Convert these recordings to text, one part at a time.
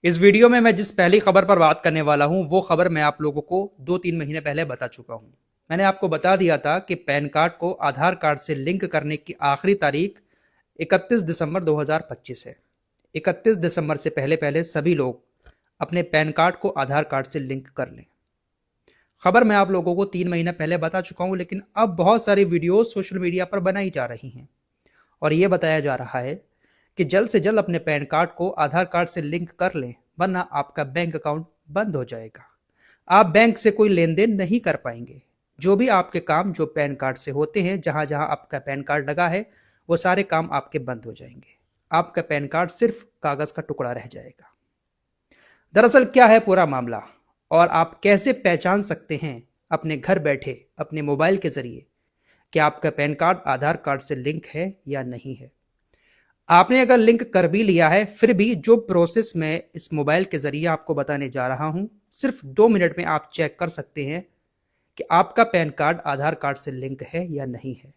इस वीडियो में मैं जिस पहली खबर पर बात करने वाला हूं वो खबर मैं आप लोगों को 2-3 महीने पहले बता चुका हूं। मैंने आपको बता दिया था कि पैन कार्ड को आधार कार्ड से लिंक करने की आखिरी तारीख 31 दिसंबर 2025 है। 31 दिसंबर से पहले पहले सभी लोग अपने पैन कार्ड को आधार कार्ड से लिंक कर लें। खबर मैं आप लोगों को 3 महीने पहले बता चुका हूं, लेकिन अब बहुत सारी वीडियोस सोशल मीडिया पर बनाई जा रही हैं और ये बताया जा रहा है कि जल्द से जल्द अपने पैन कार्ड को आधार कार्ड से लिंक कर लें, वरना आपका बैंक अकाउंट बंद हो जाएगा। आप बैंक से कोई लेन देन नहीं कर पाएंगे। जो भी आपके काम जो पैन कार्ड से होते हैं, जहां जहां आपका पैन कार्ड लगा है, वो सारे काम आपके बंद हो जाएंगे। आपका पैन कार्ड सिर्फ कागज का टुकड़ा रह जाएगा। दरअसल क्या है पूरा मामला और आप कैसे पहचान सकते हैं अपने घर बैठे अपने मोबाइल के जरिए कि आपका पैन कार्ड आधार कार्ड से लिंक है या नहीं है। आपने अगर लिंक कर भी लिया है, फिर भी जो प्रोसेस मैं इस मोबाइल के जरिए आपको बताने जा रहा हूं, सिर्फ 2 मिनट में आप चेक कर सकते हैं कि आपका पैन कार्ड आधार कार्ड से लिंक है या नहीं है।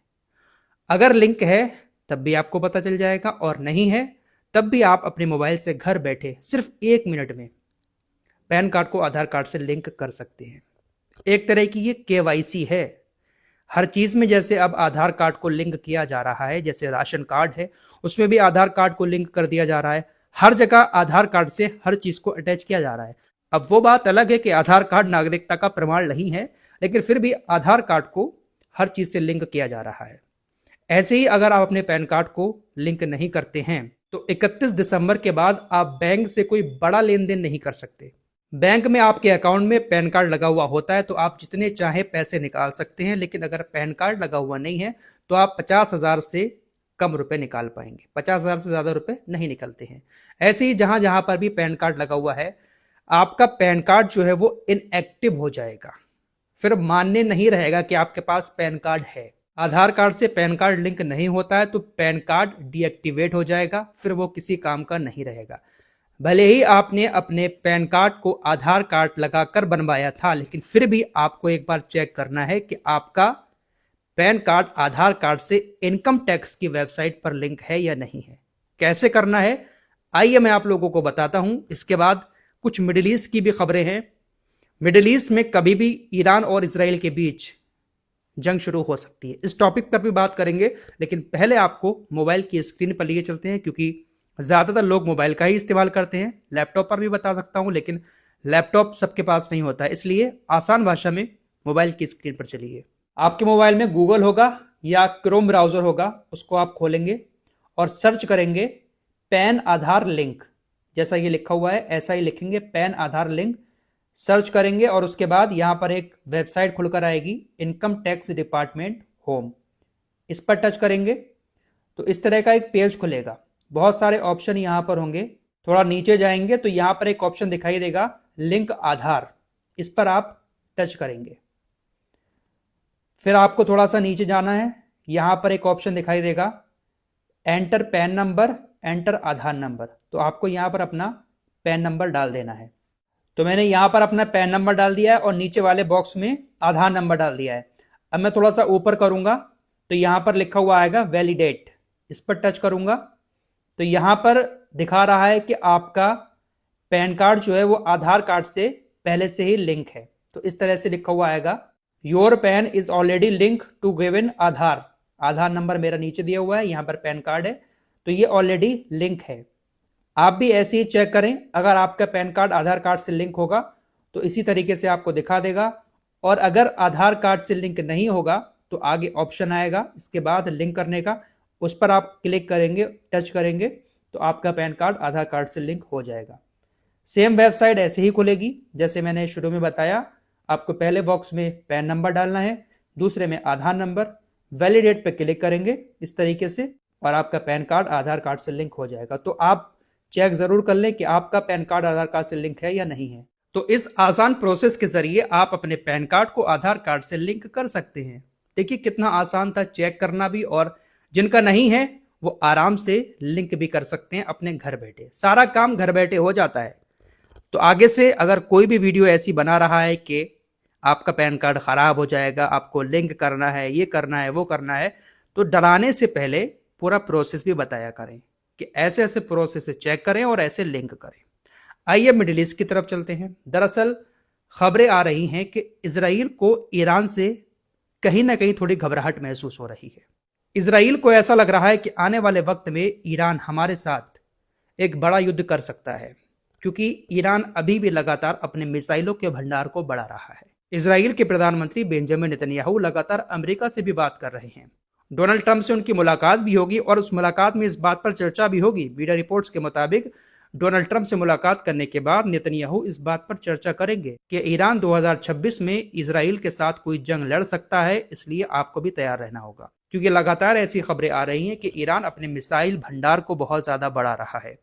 अगर लिंक है तब भी आपको पता चल जाएगा, और नहीं है तब भी आप अपने मोबाइल से घर बैठे सिर्फ 1 मिनट में पैन कार्ड को आधार कार्ड से लिंक कर सकते हैं। एक तरह की ये केवाईसी है। हर चीज में जैसे अब आधार कार्ड को लिंक किया जा रहा है, जैसे राशन कार्ड है उसमें भी आधार कार्ड को लिंक कर दिया जा रहा है। हर जगह आधार कार्ड से हर चीज को अटैच किया जा रहा है। अब वो बात अलग है कि आधार कार्ड नागरिकता का प्रमाण नहीं है, लेकिन फिर भी आधार कार्ड को हर चीज से लिंक किया जा रहा है। ऐसे ही अगर आप अपने पैन कार्ड को लिंक नहीं करते हैं तो 31 दिसंबर के बाद आप बैंक से कोई बड़ा लेन देन नहीं कर सकते। बैंक में आपके अकाउंट में पैन कार्ड लगा हुआ होता है तो आप जितने चाहे पैसे निकाल सकते हैं, लेकिन अगर पैन कार्ड लगा हुआ नहीं है तो आप 50,000 से कम रुपए निकाल पाएंगे। 50,000 से ज़्यादा रुपए नहीं निकलते हैं। ऐसे ही जहां जहां पर भी पैन कार्ड लगा हुआ है, आपका पैन कार्ड जो है वो इनएक्टिव हो जाएगा। फिर मान्य नहीं रहेगा कि आपके पास पैन कार्ड है। आधार कार्ड से पैन कार्ड लिंक नहीं होता है तो पैन कार्ड डीएक्टिवेट हो जाएगा, फिर वो किसी काम का नहीं रहेगा। भले ही आपने अपने पैन कार्ड को आधार कार्ड लगाकर बनवाया था, लेकिन फिर भी आपको एक बार चेक करना है कि आपका पैन कार्ड आधार कार्ड से इनकम टैक्स की वेबसाइट पर लिंक है या नहीं है। कैसे करना है आइए मैं आप लोगों को बताता हूं। इसके बाद कुछ मिडिल ईस्ट की भी खबरें हैं। मिडिल ईस्ट में कभी भी ईरान और इसराइल के बीच जंग शुरू हो सकती है। इस टॉपिक पर भी बात करेंगे, लेकिन पहले आपको मोबाइल की स्क्रीन पर लिए चलते हैं, क्योंकि ज़्यादातर लोग मोबाइल का ही इस्तेमाल करते हैं। लैपटॉप पर भी बता सकता हूं, लेकिन लैपटॉप सबके पास नहीं होता है, इसलिए आसान भाषा में मोबाइल की स्क्रीन पर चलिए। आपके मोबाइल में गूगल होगा या क्रोम ब्राउज़र होगा, उसको आप खोलेंगे और सर्च करेंगे पैन आधार लिंक। जैसा ये लिखा हुआ है ऐसा ही लिखेंगे, पैन आधार लिंक। सर्च करेंगे और उसके बाद यहाँ पर एक वेबसाइट खुलकर आएगी, इनकम टैक्स डिपार्टमेंट होम। इस पर टच करेंगे तो इस तरह का एक पेज खुलेगा। बहुत सारे ऑप्शन यहाँ पर होंगे। थोड़ा नीचे जाएंगे तो यहाँ पर एक ऑप्शन दिखाई देगा, लिंक आधार। इस पर आप टच करेंगे। फिर आपको थोड़ा सा नीचे जाना है। यहाँ पर एक ऑप्शन दिखाई देगा, एंटर पैन नंबर, एंटर आधार नंबर। तो आपको यहाँ पर अपना पैन नंबर डाल देना है। तो मैंने यहाँ पर अपना पैन नंबर डाल दिया है और नीचे वाले बॉक्स में आधार नंबर डाल दिया है। अब मैं थोड़ा सा ऊपर करूँगा तो यहाँ पर लिखा हुआ आएगा वैलिडेट। इस पर टच करूँगा तो यहाँ पर दिखा रहा है कि आपका पैन कार्ड जो है वो आधार कार्ड से पहले से ही लिंक है। तो इस तरह से लिखा हुआ आएगा, your PAN is already link to given Aadhaar. Aadhaar number मेरा नीचे दिया हुआ है, यहाँ पर पैन कार्ड है तो ये ऑलरेडी लिंक है। आप भी ऐसे ही चेक करें, अगर आपका पैन कार्ड आधार कार्ड से लिंक होगा तो इसी तरीके से आपको दिखा देगा, और अगर आधार कार्ड से लिंक नहीं होगा तो आगे ऑप्शन आएगा इसके बाद लिंक करने का। उस पर आप क्लिक करेंगे, टच करेंगे तो आपका पैन कार्ड आधार कार्ड से लिंक हो जाएगा। सेम वेबसाइट ऐसे ही खुलेगी जैसे मैंने शुरू में बताया। आपको पहले बॉक्स में पैन नंबर डालना है, दूसरे में आधार नंबर, वैलिडेट पे क्लिक करेंगे इस तरीके से और आपका पैन कार्ड आधार कार्ड से लिंक हो जाएगा। तो आप चेक जरूर कर लें कि आपका पैन कार्ड आधार कार्ड से लिंक है या नहीं है। तो इस आसान प्रोसेस के जरिए आप अपने पैन कार्ड को आधार कार्ड से लिंक कर सकते हैं। देखिए कितना आसान था चेक करना भी, और जिनका नहीं है वो आराम से लिंक भी कर सकते हैं अपने घर बैठे। सारा काम घर बैठे हो जाता है। तो आगे से अगर कोई भी वीडियो ऐसी बना रहा है कि आपका पैन कार्ड खराब हो जाएगा, आपको लिंक करना है, ये करना है, वो करना है, तो डराने से पहले पूरा प्रोसेस भी बताया करें कि ऐसे ऐसे प्रोसेस से चेक करें और ऐसे लिंक करें। आइए मिडिल ईस्ट की तरफ चलते हैं। दरअसल खबरें आ रही हैं कि इजराइल को ईरान से कहीं ना कहीं थोड़ी घबराहट महसूस हो रही है। इजराइल को ऐसा लग रहा है कि आने वाले वक्त में ईरान हमारे साथ एक बड़ा युद्ध कर सकता है, क्योंकि ईरान अभी भी लगातार अपने मिसाइलों के भंडार को बढ़ा रहा है। इजराइल के प्रधानमंत्री बेंजामिन नेतन्याहू लगातार अमेरिका से भी बात कर रहे हैं। डोनाल्ड ट्रंप से उनकी मुलाकात भी होगी और उस मुलाकात में इस बात पर चर्चा भी होगी। मीडिया रिपोर्ट्स के मुताबिक डोनाल्ड ट्रंप से मुलाकात करने के बाद नेतन्याहू इस बात पर चर्चा करेंगे कि ईरान 2026 में इजराइल के साथ कोई जंग लड़ सकता है, इसलिए आपको भी तैयार रहना होगा। क्योंकि लगातार ऐसी खबरें आ रही हैं कि ईरान अपने मिसाइल भंडार को बहुत ज्यादा बढ़ा रहा है।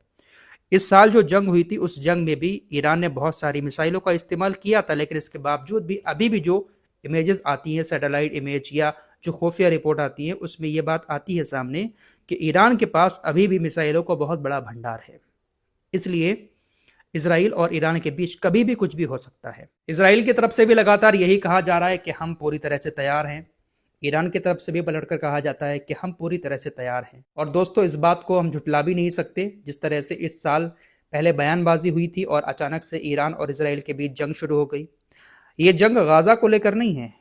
इस साल जो जंग हुई थी उस जंग में भी ईरान ने बहुत सारी मिसाइलों का इस्तेमाल किया था, लेकिन इसके बावजूद भी अभी भी जो इमेजेस आती हैं, सैटेलाइट इमेज या जो खुफिया रिपोर्ट आती है, उसमें यह बात आती है सामने कि ईरान के पास अभी भी मिसाइलों का बहुत बड़ा भंडार है। इसलिए इसराइल और ईरान के बीच कभी भी कुछ भी हो सकता है। इसराइल की तरफ से भी लगातार यही कहा जा रहा है कि हम पूरी तरह से तैयार हैं। ईरान की तरफ से भी पलटकर कहा जाता है कि हम पूरी तरह से तैयार हैं। और दोस्तों, इस बात को हम झुटला भी नहीं सकते। जिस तरह से इस साल पहले बयानबाजी हुई थी और अचानक से ईरान और इसराइल के बीच जंग शुरू हो गई। ये जंग गाजा को लेकर नहीं है।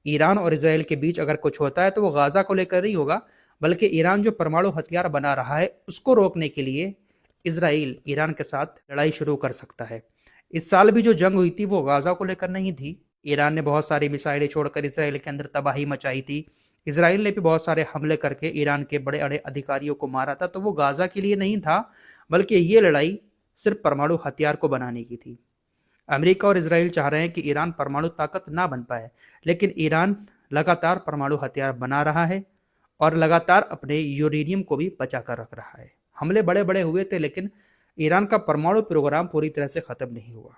ईरान और इसराइल के बीच अगर कुछ होता है तो वो गाजा को लेकर नहीं होगा, बल्कि ईरान जो परमाणु हथियार बना रहा है उसको रोकने के लिए इसराइल ईरान के साथ लड़ाई शुरू कर सकता है। इस साल भी जो जंग हुई थी वो गाजा को लेकर नहीं थी। ईरान ने बहुत सारी मिसाइलें छोड़कर इसराइल के अंदर तबाही मचाई थी। इसराइल ने भी बहुत सारे हमले करके ईरान के बड़े बड़े अधिकारियों को मारा था। तो वो गाजा के लिए नहीं था, बल्कि ये लड़ाई सिर्फ परमाणु हथियार को बनाने की थी। अमेरिका और इसराइल चाह रहे हैं कि ईरान परमाणु ताकत ना बन पाए, लेकिन ईरान लगातार परमाणु हथियार बना रहा है और लगातार अपने यूरेनियम को भी बचा कर रख रहा है। हमले बड़े बड़े हुए थे, लेकिन ईरान का परमाणु प्रोग्राम पूरी तरह से खत्म नहीं हुआ।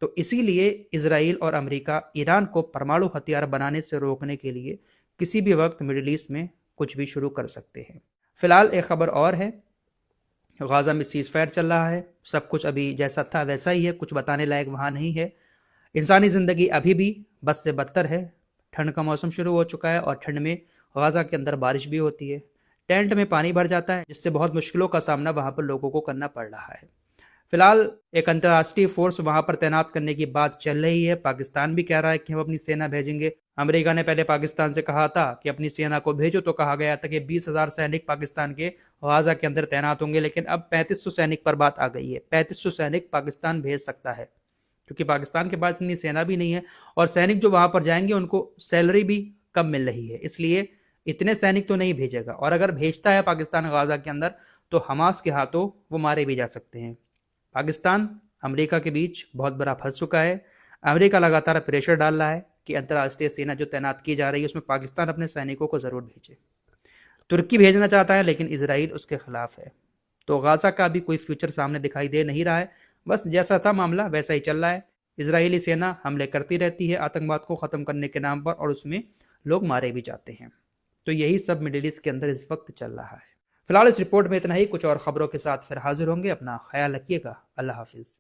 तो इसीलिए इसराइल और अमेरिका ईरान को परमाणु हथियार बनाने से रोकने के लिए किसी भी वक्त मिडिल ईस्ट में कुछ भी शुरू कर सकते हैं। फिलहाल एक खबर और है, गाजा में सीज फायर चल रहा है। सब कुछ अभी जैसा था वैसा ही है, कुछ बताने लायक वहाँ नहीं है। इंसानी ज़िंदगी अभी भी बद से बदतर है। ठंड का मौसम शुरू हो चुका है और ठंड में गाजा के अंदर बारिश भी होती है। टेंट में पानी भर जाता है, जिससे बहुत मुश्किलों का सामना वहाँ पर लोगों को करना पड़ रहा है। फिलहाल एक अंतर्राष्ट्रीय फोर्स वहां पर तैनात करने की बात चल रही है। पाकिस्तान भी कह रहा है कि हम अपनी सेना भेजेंगे। अमेरिका ने पहले पाकिस्तान से कहा था कि अपनी सेना को भेजो, तो कहा गया था कि 20,000 सैनिक पाकिस्तान के गाजा के अंदर तैनात होंगे, लेकिन अब 3500 सैनिक पर बात आ गई है। 3500 सैनिक पाकिस्तान भेज सकता है, क्योंकि पाकिस्तान के पास इतनी सेना भी नहीं है और सैनिक जो वहां पर जाएंगे उनको सैलरी भी कम मिल रही है, इसलिए इतने सैनिक तो नहीं भेजेगा। और अगर भेजता है पाकिस्तान गाजा के अंदर, तो हमास के हाथों वो मारे भी जा सकते हैं। पाकिस्तान अमेरिका के बीच बहुत बड़ा फंस चुका है। अमेरिका लगातार प्रेशर डाल रहा है कि अंतर्राष्ट्रीय सेना जो तैनात की जा रही है उसमें पाकिस्तान अपने सैनिकों को ज़रूर भेजे। तुर्की भेजना चाहता है, लेकिन इसराइल उसके खिलाफ है। तो गाजा का भी कोई फ्यूचर सामने दिखाई दे नहीं रहा है। बस जैसा था मामला वैसा ही चल रहा है। इजरायली सेना हमले करती रहती है आतंकवाद को ख़त्म करने के नाम पर, और उसमें लोग मारे भी जाते हैं। तो यही सब मिडिल ईस्ट के अंदर इस वक्त चल रहा है। फिलहाल इस रिपोर्ट में इतना ही। कुछ और खबरों के साथ फिर हाजिर होंगे। अपना ख्याल रखिएगा। अल्लाह हाफिज़।